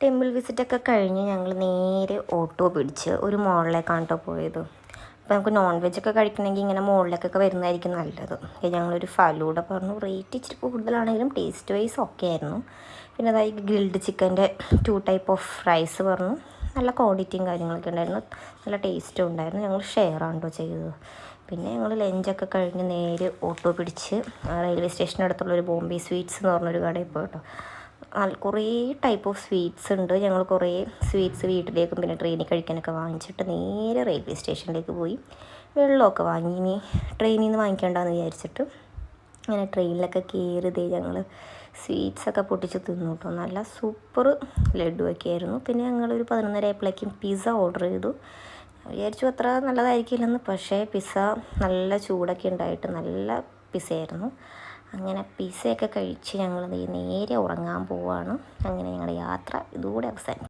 Temple വിസിറ്റൊക്കെ കഴിഞ്ഞ് ഞങ്ങൾ നേരെ ഓട്ടോ പിടിച്ച് ഒരു മോളിലേക്കാണ് കേട്ടോ പോയത്. അപ്പോൾ നമുക്ക് നോൺ വെജൊക്കെ കഴിക്കണമെങ്കിൽ ഇങ്ങനെ മുകളിലേക്കൊക്കെ വരുന്നതായിരിക്കും നല്ലത്. ഞങ്ങളൊരു ഫലൂഡ പറഞ്ഞു. റേറ്റ് ഇച്ചിരി കൂടുതലാണെങ്കിലും ടേസ്റ്റ് വൈസ് ഒക്കെ ആയിരുന്നു. പിന്നെ അതായത് ഗ്രിൽഡ് ചിക്കൻ്റെ 2 ടൈപ്പ് ഓഫ് റൈസ് പറഞ്ഞു. നല്ല ക്വാണ്ടിറ്റിയും കാര്യങ്ങളൊക്കെ ഉണ്ടായിരുന്നു, നല്ല ടേസ്റ്റും ഉണ്ടായിരുന്നു. ഞങ്ങൾ ഷെയറാണ് കേട്ടോ ചെയ്തത്. പിന്നെ ഞങ്ങൾ ലഞ്ചൊക്കെ കഴിഞ്ഞ് നേരെ ഓട്ടോ പിടിച്ച് റെയിൽവേ സ്റ്റേഷനടുത്തുള്ളൊരു ബോംബെ സ്വീറ്റ്സ് എന്ന് പറഞ്ഞൊരു കടയിൽ പോയി കേട്ടോ. കുറേ ടൈപ്പ് ഓഫ് സ്വീറ്റ്സ് ഉണ്ട്. ഞങ്ങൾ കുറേ സ്വീറ്റ്സ് വീട്ടിലേക്കും പിന്നെ ട്രെയിനിൽ കഴിക്കാനൊക്കെ വാങ്ങിച്ചിട്ട് നേരെ റെയിൽവേ സ്റ്റേഷനിലേക്ക് പോയി. വെള്ളമൊക്കെ വാങ്ങി, ഇനി ട്രെയിനിൽ നിന്ന് വാങ്ങിക്കേണ്ടെന്ന് വിചാരിച്ചിട്ട് അങ്ങനെ ട്രെയിനിലൊക്കെ കയറിയതേ ഞങ്ങൾ സ്വീറ്റ്സൊക്കെ പൊട്ടിച്ച് തിന്നു കേട്ടോ. നല്ല സൂപ്പർ ലഡുവൊക്കെ ആയിരുന്നു. പിന്നെ ഞങ്ങളൊരു 11:30 ആയപ്പോഴേക്കും പിസ്സ ഓർഡർ ചെയ്തു. വിചാരിച്ചു അത്ര നല്ലതായിരിക്കില്ലെന്ന്, പക്ഷേ പിസ്സ നല്ല ചൂടൊക്കെ ഉണ്ടായിട്ട് നല്ല പിസ്സയായിരുന്നു. അങ്ങനെ പിസ്സയൊക്കെ കഴിച്ച് ഞങ്ങൾ നേരെ ഉറങ്ങാൻ പോവുകയാണ്. അങ്ങനെ ഞങ്ങളുടെ യാത്ര ഇതുകൂടെ അവസാനിക്കും.